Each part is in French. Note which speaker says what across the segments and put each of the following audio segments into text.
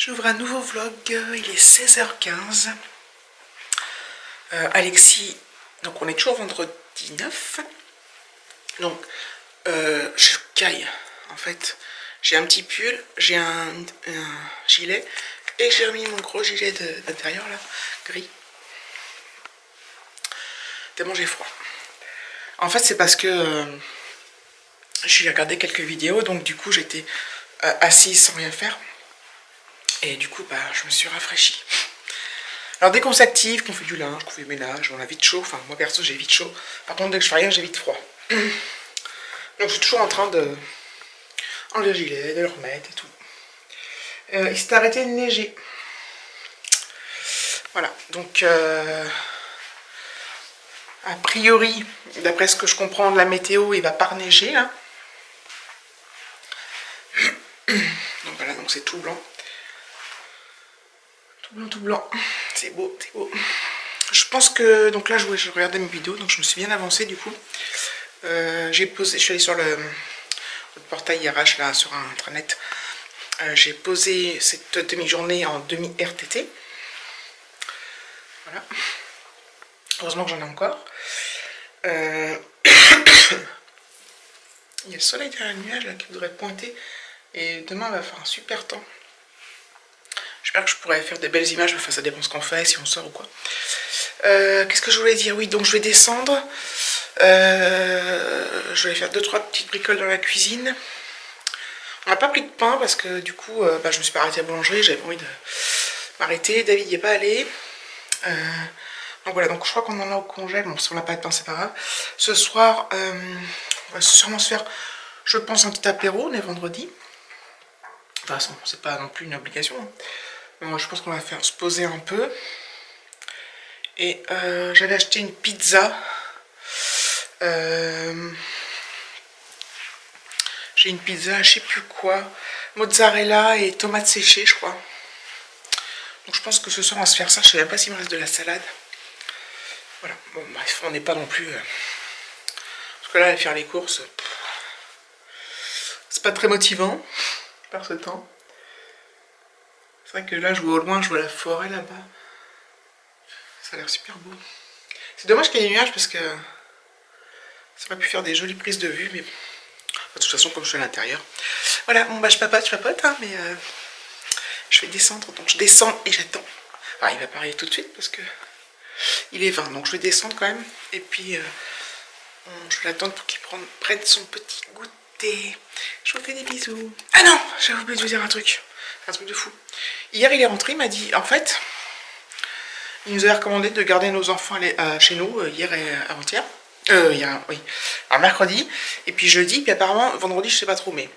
Speaker 1: J'ouvre un nouveau vlog, il est 16h15. Alexis, donc on est toujours vendredi 9. Donc, je caille. En fait, j'ai un petit pull, j'ai un gilet et j'ai remis mon gros gilet d'intérieur là, gris. Tellement j'ai froid. En fait, c'est parce que j'ai regardé quelques vidéos, donc du coup j'étais assise sans rien faire. Et du coup, bah, je me suis rafraîchie. Alors dès qu'on s'active, qu'on fait du linge, qu'on fait le ménage, on a vite chaud. Enfin, moi perso, j'ai vite chaud. Par contre, dès que je fais rien, j'ai vite froid. Donc je suis toujours en train de enlever le gilet, de le remettre et tout. Il s'est arrêté de neiger. Voilà, donc a priori, d'après ce que je comprends de la météo, il va pas neiger là. Donc voilà, donc c'est tout blanc. Tout blanc, c'est beau, c'est beau. Je pense que, donc là je regardais mes vidéos, donc je me suis bien avancée du coup. J'ai posé, je suis allée sur le portail RH là sur un intranet. J'ai posé cette demi-journée en demi-RTT. Voilà. Heureusement que j'en ai encore. Il y a le soleil derrière le nuage là qui voudrait pointer. Et demain va faire un super temps. J'espère que je pourrai faire des belles images, enfin ça dépend ce qu'on fait, si on sort ou quoi. Qu'est-ce que je voulais dire? Oui, donc je vais descendre. Je vais faire 2-3 petites bricoles dans la cuisine. On n'a pas pris de pain parce que du coup, je me suis pas arrêtée à la boulangerie, j'avais pas envie de m'arrêter. David n'y est pas allé. Donc voilà, donc je crois qu'on en a au congèle. Bon, si on n'a pas de pain, c'est pas grave. Ce soir, on va sûrement se faire, je pense, un petit apéro, on est vendredi. De toute façon, c'est pas non plus une obligation. Moi, je pense qu'on va faire se poser un peu. Et j'avais acheté une pizza. J'ai une pizza, je sais plus quoi. Mozzarella et tomates séchées, je crois. Donc je pense que ce soir, on va se faire ça. Je sais même pas s'il me reste de la salade. Voilà. Bon, bref, on n'est pas non plus... Parce que là, aller faire les courses, c'est pas très motivant par ce temps. C'est vrai que là, je vois au loin, je vois la forêt là-bas. Ça a l'air super beau. C'est dommage qu'il y ait des nuages parce que ça aurait pu faire des jolies prises de vue, mais de toute façon, comme je suis à l'intérieur. Voilà, bon bah je papote, hein, mais je vais descendre. Donc je descends et j'attends. Enfin, il va pas arriver tout de suite parce que il est 20, donc je vais descendre quand même. Et puis je vais l'attendre pour qu'il prenne son petit goûter. Je vous fais des bisous. Ah non, j'ai oublié de vous dire un truc de fou. Hier il est rentré, il m'a dit, en fait, il nous avait recommandé de garder nos enfants chez nous hier et avant-hier. Oui, alors mercredi, et puis jeudi, puis apparemment vendredi, je sais pas trop, mais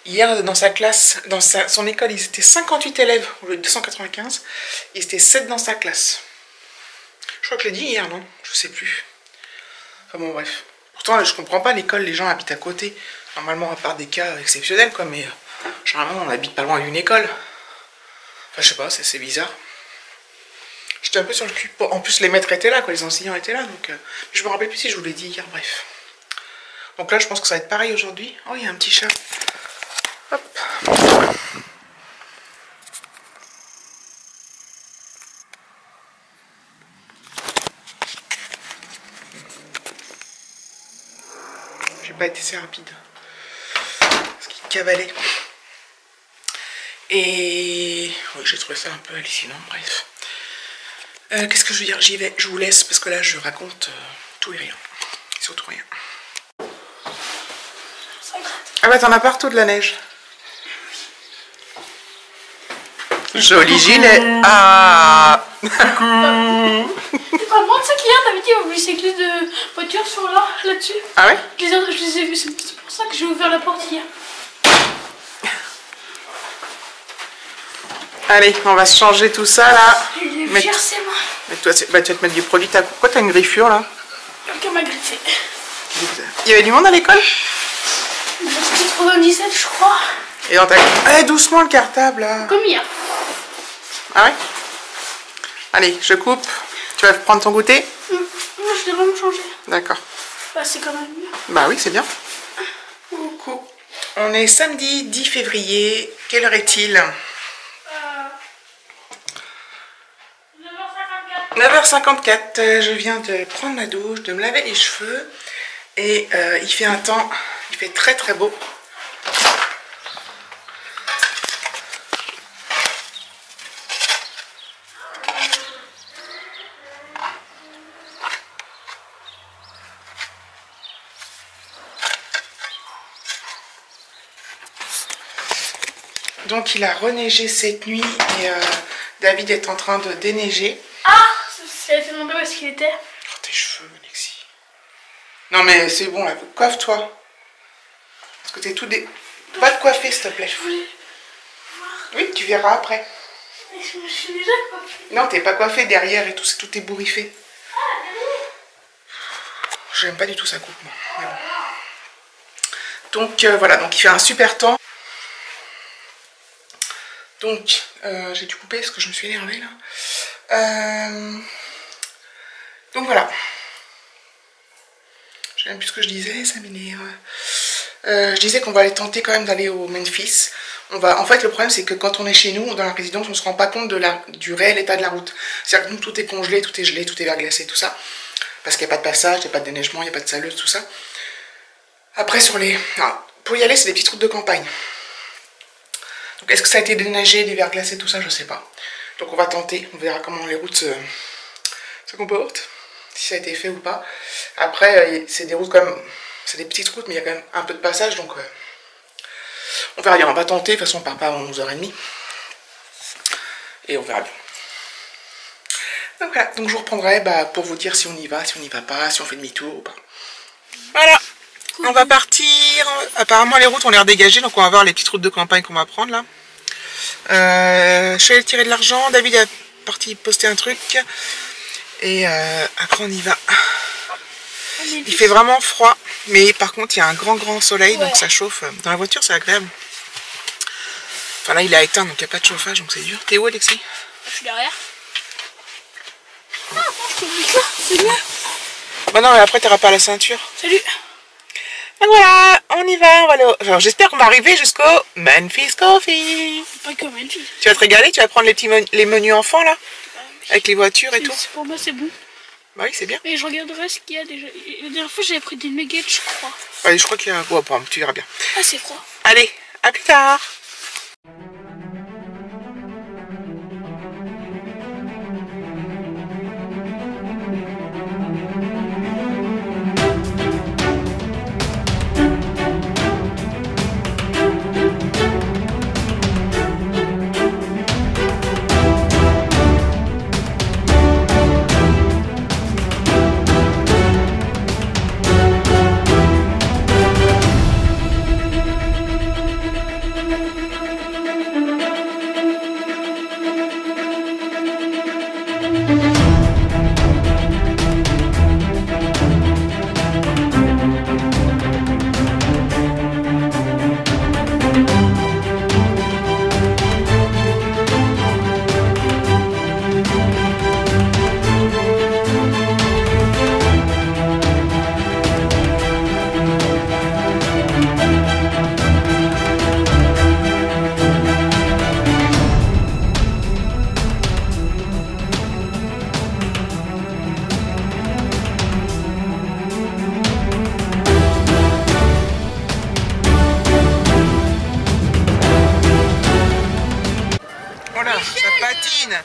Speaker 1: hier dans sa classe, dans son école, ils étaient 58 élèves au lieu de 295, ils étaient 7 dans sa classe. Je crois que je l'ai dit hier, non? Je sais plus. Enfin bon, bref. Pourtant, je comprends pas, l'école, les gens habitent à côté. Normalement, à part des cas exceptionnels, quoi, mais généralement, on habite pas loin d'une école. Enfin, je sais pas, c'est bizarre. J'étais un peu sur le cul. En plus, les maîtres étaient là, quoi, les enseignants étaient là, donc je me rappelle plus si je vous l'ai dit hier, bref. Donc là, je pense que ça va être pareil aujourd'hui. Oh, il y a un petit chat. Hop. J'ai pas été assez rapide. Parce qu'il cavalait. Et oui, j'ai trouvé ça un peu hallucinant, bref. Qu'est-ce que je veux dire? J'y vais, je vous laisse parce que là je raconte tout et rien. Surtout rien. Ah bah t'en as partout de la neige. Joli gilet. Ah.
Speaker 2: C'est pas moi de ça qu'hier t'avais dit, on a vu ces clés de voiture sur là-dessus.
Speaker 1: Ah ouais?
Speaker 2: Je les ai vues, c'est pour ça que j'ai ouvert la porte hier.
Speaker 1: Allez, on va se changer tout ça là.
Speaker 2: Il est fier, c'est moi.
Speaker 1: Toi, tu vas te mettre du produit. Pourquoi t'as une griffure là?
Speaker 2: Quelqu'un m'a griffé.
Speaker 1: Il y avait du monde à l'école?
Speaker 2: C'était 97, je crois.
Speaker 1: Et dans ta... Allez, doucement le cartable là.
Speaker 2: Comme hier.
Speaker 1: Ah ouais? Allez, je coupe. Tu vas prendre ton goûter?
Speaker 2: Moi, je l'ai vraiment changé.
Speaker 1: D'accord.
Speaker 2: Bah, c'est quand même mieux.
Speaker 1: Bah oui, c'est bien. Coucou. On est samedi 10 février. Quelle heure est-il? 9h54, je viens de prendre ma douche, de me laver les cheveux. Et il fait un temps, il fait très très beau. Donc il a reneigé cette nuit et David est en train de déneiger.
Speaker 2: Ah, ça a été demandé où est-ce qu'il était.
Speaker 1: Oh, tes cheveux, Alexis. Non mais c'est bon là, coiffe-toi. Parce que t'es tout dé... Va te coiffer s'il te plaît.
Speaker 2: Je voulais voir.
Speaker 1: Oui, tu verras après.
Speaker 2: Mais je me suis déjà coiffée.
Speaker 1: Non, t'es pas coiffé derrière et tout est bourriffé.
Speaker 2: Ah, derrière.
Speaker 1: J'aime pas du tout sa coupe, moi. Mais bon. Donc voilà, donc il fait un super temps. Donc, j'ai dû couper parce que je me suis énervée là. Donc voilà. Je sais même plus ce que je disais, ça m'énerve. Je disais qu'on va aller tenter quand même d'aller au Memphis. En fait, le problème c'est que quand on est chez nous, dans la résidence, on se rend pas compte du réel état de la route. C'est-à-dire que nous, tout est congelé, tout est gelé, tout est verglacé, tout ça. Parce qu'il n'y a pas de passage, il n'y a pas de déneigement, il n'y a pas de saleuse, tout ça. Après, pour y aller, c'est des petites routes de campagne. Donc est-ce que ça a été déneigé, des verglacés, tout ça, je sais pas. Donc on va tenter, on verra comment les routes se comportent, si ça a été fait ou pas. Après, c'est des routes quand même, c'est des petites routes, mais il y a quand même un peu de passage, donc on verra bien. On va tenter, de toute façon on part pas avant 11h30. Et on verra bien. Donc voilà, donc je vous reprendrai pour vous dire si on y va pas, si on fait demi-tour ou pas. Voilà, on va partir. Apparemment les routes ont l'air dégagées, donc on va voir les petites routes de campagne qu'on va prendre là. Je suis allée tirer de l'argent, David est parti poster un truc. Et après on y va. Il fait vraiment froid, mais par contre il y a un grand soleil, donc ça chauffe. Dans la voiture c'est agréable. Enfin là il a éteint, donc il n'y a pas de chauffage, donc c'est dur. T'es où Alexis?
Speaker 2: Je suis derrière. Ah, je te dis ça, c'est bien.
Speaker 1: Bah non mais après t'auras pas la ceinture.
Speaker 2: Salut.
Speaker 1: Donc voilà, on y va, enfin, j'espère qu'on va arriver jusqu'au Memphis Coffee.
Speaker 2: Pas que Memphis.
Speaker 1: Tu vas te régaler, tu vas prendre les menus enfants là, avec les voitures et tout.
Speaker 2: Pour moi c'est bon.
Speaker 1: Bah oui, c'est bien.
Speaker 2: Mais je regarderai ce qu'il y a déjà. La dernière fois j'avais pris des nuggets, je crois.
Speaker 1: Allez, je crois qu'il y a un gros tu verras bien.
Speaker 2: Ah, c'est froid.
Speaker 1: Allez, à plus tard.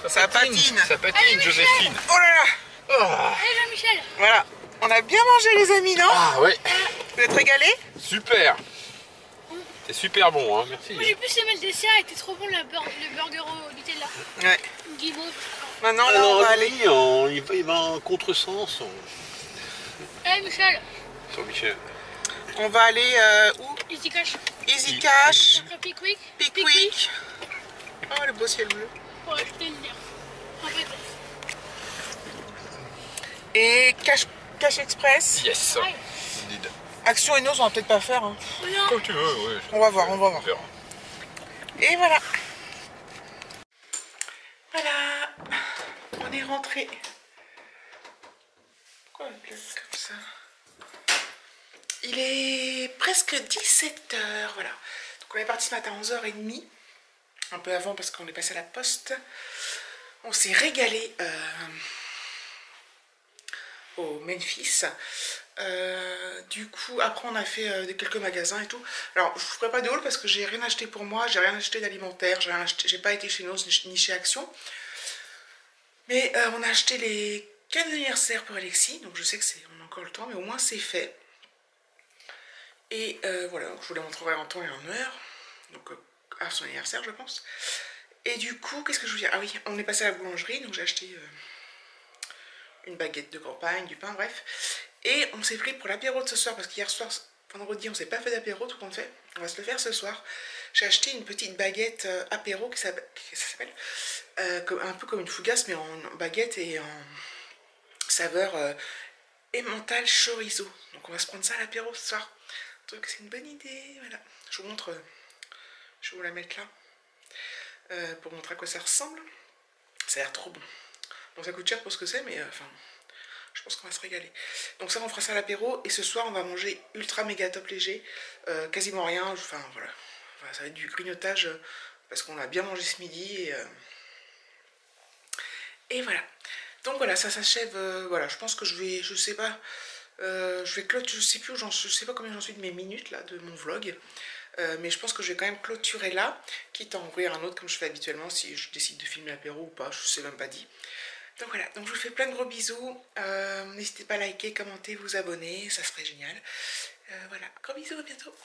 Speaker 1: Ça patine.
Speaker 3: Ça patine,
Speaker 2: Allez,
Speaker 3: Joséphine.
Speaker 1: Oh là là.
Speaker 3: Oh.
Speaker 2: Allez Jean-Michel.
Speaker 1: Voilà, on a bien mangé les amis, non?
Speaker 3: Ah ouais.
Speaker 1: Vous êtes régalés?
Speaker 3: Super. C'est super bon, hein, merci.
Speaker 2: Moi j'ai plus aimé le dessert, il était trop bon le burger au Nutella.
Speaker 1: Ouais.
Speaker 2: Guimauve.
Speaker 1: Maintenant là on va aller.
Speaker 3: Il va en contresens.
Speaker 2: Allez Michel.
Speaker 3: Sur Michel.
Speaker 1: On va aller où?
Speaker 2: Easy Cash.
Speaker 1: Easy Cash.
Speaker 2: Après Pickwick.
Speaker 1: Pickwick. Oh le beau ciel bleu.
Speaker 2: Pour acheter une bière. Un peu de
Speaker 1: Et Cash Express.
Speaker 3: Yes.
Speaker 2: Ouais.
Speaker 3: Indeed.
Speaker 1: Action et Nose on va peut-être pas faire. Hein.
Speaker 2: Non.
Speaker 3: Comme tu veux, ouais.
Speaker 1: On va voir, on va voir.
Speaker 3: verra.
Speaker 1: Et voilà. Voilà. On est rentré. Pourquoi le bloc comme ça? Il est presque 17h, voilà. Donc on est parti ce matin à 11h30. Un peu avant parce qu'on est passé à la poste. On s'est régalé au Memphis. Du coup, après on a fait quelques magasins et tout. Alors, je ne ferai pas de haul parce que j'ai rien acheté pour moi, j'ai rien acheté d'alimentaire, j'ai pas été chez Noz ni chez Action. Mais on a acheté les cadeaux d'anniversaire pour Alexis, donc je sais que on a encore le temps, mais au moins c'est fait. Et voilà, donc je vous les montrerai en temps et en heure, donc à son anniversaire je pense. Et du coup, qu'est-ce que je veux dire? Ah oui, on est passé à la boulangerie, donc j'ai acheté une baguette de campagne, du pain, bref. Et on s'est pris pour l'apéro de ce soir, parce qu'hier soir, vendredi, on s'est pas fait d'apéro, tout compte fait. On va se le faire ce soir. J'ai acheté une petite baguette apéro, ça s'appelle un peu comme une fougasse, mais en baguette et en saveur emmental chorizo. Donc on va se prendre ça à l'apéro ce soir. Donc c'est une bonne idée, voilà. Je vous montre, je vais vous la mettre là, pour montrer à quoi ça ressemble. Ça a l'air trop bon. Bon, ça coûte cher pour ce que c'est, mais enfin, je pense qu'on va se régaler. Donc ça, on fera ça à l'apéro. Et ce soir, on va manger ultra méga top léger. Quasiment rien. Enfin, voilà. Enfin, ça va être du grignotage parce qu'on a bien mangé ce midi. Et voilà. Donc voilà, ça s'achève. Voilà, je pense que je vais, je sais pas, je vais clôturer. Je sais plus où je sais pas combien j'en suis de mes minutes là, de mon vlog. Mais je pense que je vais quand même clôturer là, quitte à en ouvrir un autre comme je fais habituellement si je décide de filmer l'apéro ou pas, je sais même pas dit. Donc voilà, donc je vous fais plein de gros bisous. N'hésitez pas à liker, commenter, vous abonner, ça serait génial. Voilà, gros bisous, à bientôt.